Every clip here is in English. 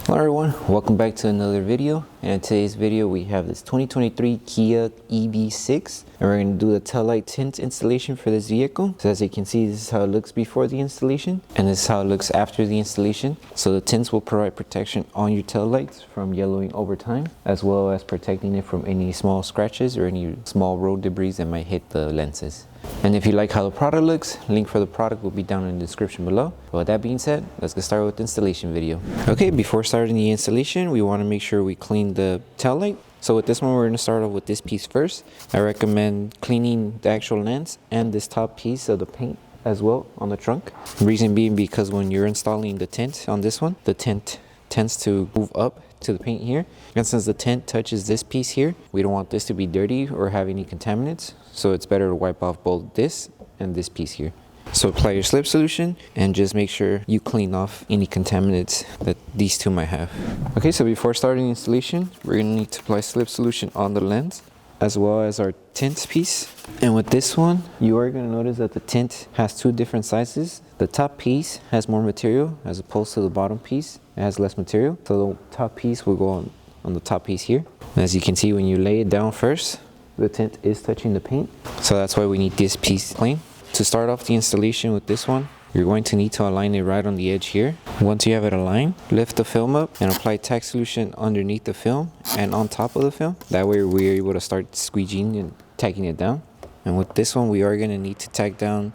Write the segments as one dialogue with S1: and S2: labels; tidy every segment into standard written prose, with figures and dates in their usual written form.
S1: Hello everyone, welcome back to another video. And in today's video we have this 2023 Kia EV6 and we're going to do the taillight tint installation for this vehicle. So as you can see, this is how it looks before the installation and this is how it looks after the installation. So the tints will provide protection on your taillights from yellowing over time, as well as protecting it from any small scratches or any small road debris that might hit the lenses. And if you like how the product looks, link for the product will be down in the description below. But with that being said, let's get started with the installation video. Okay, before starting the installation, we want to make sure we clean the taillight. So with this one, we're going to start off with this piece first. I recommend cleaning the actual lens and this top piece of the paint as well on the trunk. Reason being because when you're installing the tint on this one, the tint tends to move up to the paint here, and since the tint touches this piece here, we don't want this to be dirty or have any contaminants, so it's better to wipe off both this and this piece here. So apply your slip solution and just make sure you clean off any contaminants that these two might have. Okay, so before starting the installation, we're going to need to apply slip solution on the lens as well as our tint piece. And with this one, you are going to notice that the tint has two different sizes. The top piece has more material as opposed to the bottom piece. It has less material. So the top piece will go on the top piece here. And as you can see, when you lay it down first, the tint is touching the paint. So that's why we need this piece clean. To start off the installation with this one, you're going to need to align it right on the edge here. Once you have it aligned, lift the film up and apply tack solution underneath the film and on top of the film. That way we're able to start squeegeeing and tacking it down. And with this one, we are going to need to tack down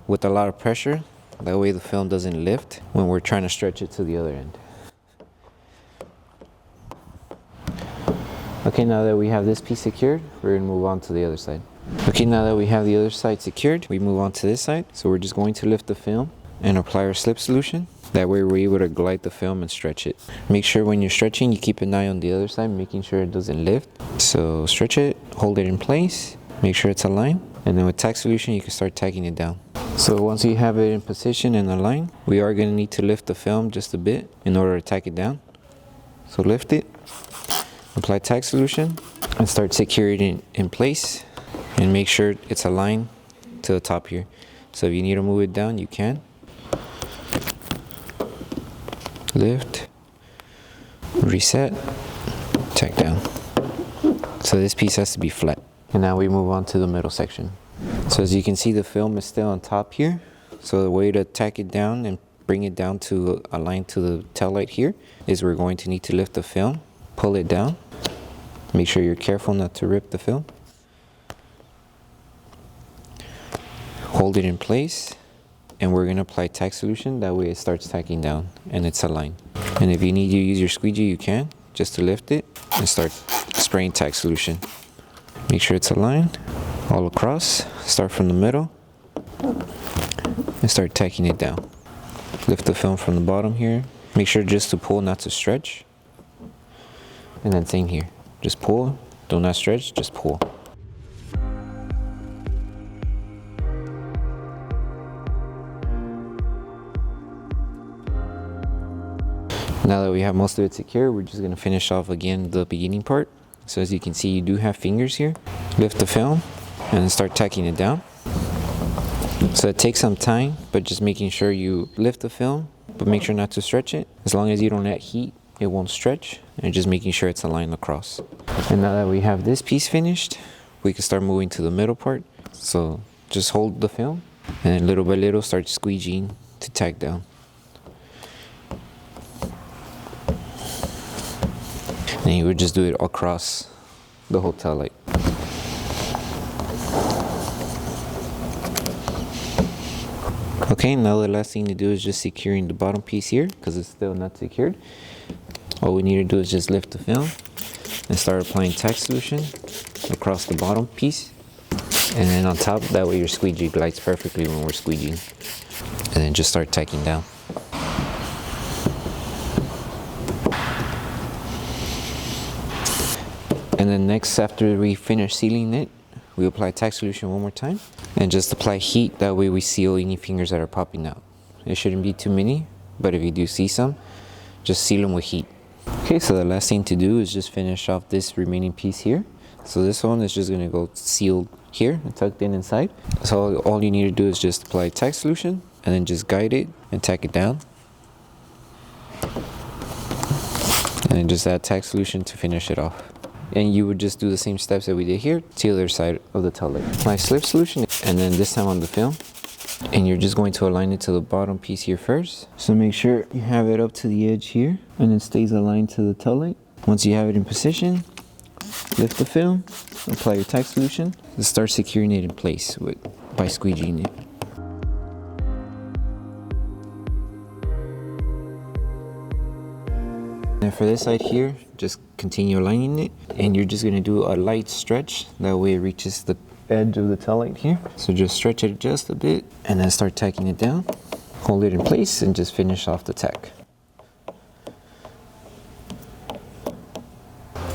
S1: with a lot of pressure. That way the film doesn't lift when we're trying to stretch it to the other end. Okay, now that we have this piece secured, we're going to move on to the other side. Okay, now that we have the other side secured, we move on to this side. So we're just going to lift the film and apply our slip solution. That way we're able to glide the film and stretch it. Make sure when you're stretching, you keep an eye on the other side, making sure it doesn't lift. So stretch it, hold it in place, make sure it's aligned. And then with tack solution, you can start tacking it down. So once you have it in position and aligned, we are going to need to lift the film just a bit in order to tack it down. So lift it, apply tack solution, and start securing it in place. And make sure it's aligned to the top here. So if you need to move it down, you can. Lift, reset, tack down. So this piece has to be flat. And now we move on to the middle section. So as you can see, the film is still on top here. So the way to tack it down and bring it down to align to the taillight here is we're going to need to lift the film, pull it down. Make sure you're careful not to rip the film. Hold it in place, and we're going to apply tack solution. That way it starts tacking down and it's aligned. And if you need to use your squeegee, you can, just to lift it and start spraying tack solution. Make sure it's aligned all across. Start from the middle and start tacking it down. Lift the film from the bottom here. Make sure just to pull, not to stretch. And then same here, just pull, do not stretch, just pull. Now that we have most of it secure, we're just going to finish off again the beginning part. So as you can see, you do have fingers here. Lift the film and start tacking it down. So it takes some time, but just making sure you lift the film, but make sure not to stretch it. As long as you don't let heat, it won't stretch, and just making sure it's aligned across. And now that we have this piece finished, we can start moving to the middle part. So just hold the film and then little by little start squeegeeing to tack down. And you would just do it across the whole taillight. Okay, now the last thing to do is just securing the bottom piece here because it's still not secured. All we need to do is just lift the film and start applying tack solution across the bottom piece. And then on top, that way your squeegee glides perfectly when we're squeegeeing. And then just start tacking down. And then next, after we finish sealing it, we apply tack solution one more time and just apply heat. That way we seal any fingers that are popping out. It shouldn't be too many, but if you do see some, just seal them with heat. Okay, so the last thing to do is just finish off this remaining piece here. So this one is just going to go sealed here and tucked in inside. So all you need to do is just apply tack solution and then just guide it and tack it down. then just add tack solution to finish it off. And you would just do the same steps that we did here to the other side of the tail light. Apply slip solution, and then this time on the film. And you're just going to align it to the bottom piece here first. So make sure you have it up to the edge here, and it stays aligned to the tail light. Once you have it in position, lift the film, apply your tack solution, and start securing it in place by squeegeeing it. And for this side here, just continue aligning it, and you're just gonna do a light stretch. That way it reaches the edge of the tail light here. So just stretch it just a bit, and then start tacking it down. Hold it in place, and just finish off the tack.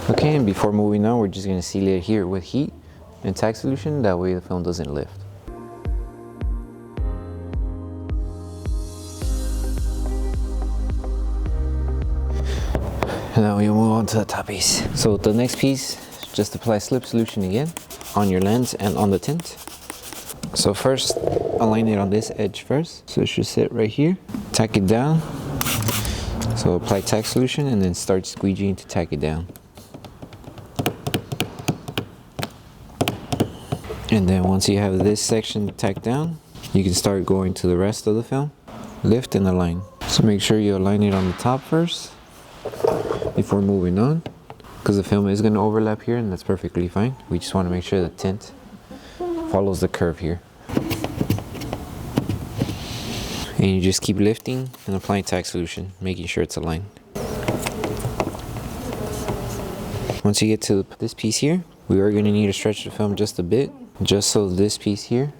S1: Okay, and before moving on, we're just gonna seal it here with heat and tack solution. That way the film doesn't lift. And now we move on to the top piece. So the next piece, just apply slip solution again on your lens and on the tint. So first, align it on this edge first. So it should sit right here. Tack it down. So apply tack solution and then start squeegeeing to tack it down. And then once you have this section tacked down, you can start going to the rest of the film. Lift and align. So make sure you align it on the top first before moving on, because the film is going to overlap here, and that's perfectly fine. We just want to make sure the tint follows the curve here. And you just keep lifting and applying tack solution, making sure it's aligned. Once you get to this piece here, we are going to need to stretch the film just a bit, just so this piece here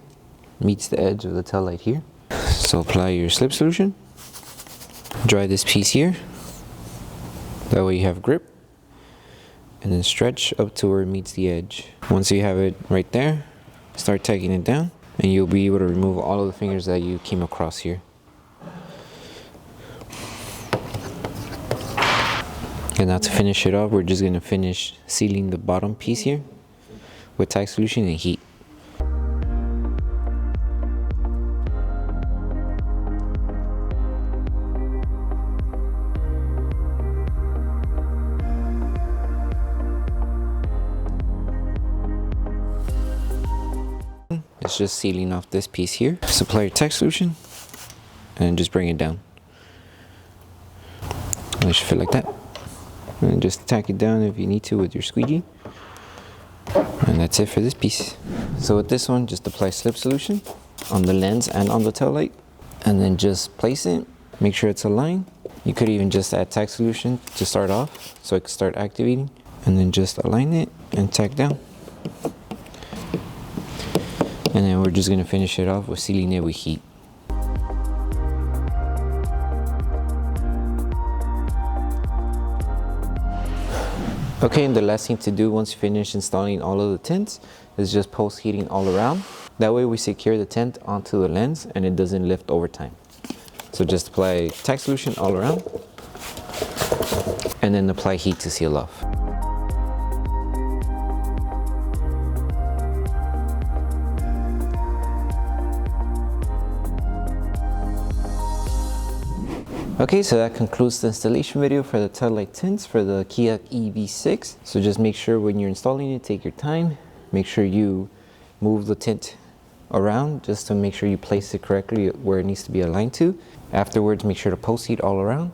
S1: meets the edge of the tail light here. So apply your slip solution, dry this piece here. That way you have grip, and then stretch up to where it meets the edge. Once you have it right there, start tacking it down, and you'll be able to remove all of the fingers that you came across here. And now to finish it off, we're just going to finish sealing the bottom piece here with tack solution and heat. It's just sealing off this piece here. Just apply your tack solution and just bring it down. And it should fit like that. And just tack it down if you need to with your squeegee. And that's it for this piece. So with this one, just apply slip solution on the lens and on the tail light, and then just place it. Make sure it's aligned. You could even just add tack solution to start off so it can start activating, and then just align it and tack down. And then we're just going to finish it off with sealing it with heat. Okay, and the last thing to do once you finish installing all of the tints is just post heating all around. That way we secure the tint onto the lens and it doesn't lift over time. So just apply tack solution all around, and then apply heat to seal off. Okay, so that concludes the installation video for the tail light tints for the Kia EV6. So just make sure when you're installing it, take your time. Make sure you move the tint around just to make sure you place it correctly where it needs to be aligned to. Afterwards, make sure to post heat all around.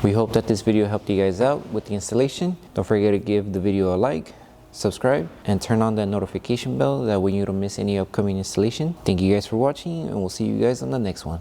S1: We hope that this video helped you guys out with the installation. Don't forget to give the video a like, subscribe, and turn on that notification bell. That way you don't miss any upcoming installation. Thank you guys for watching, and we'll see you guys on the next one.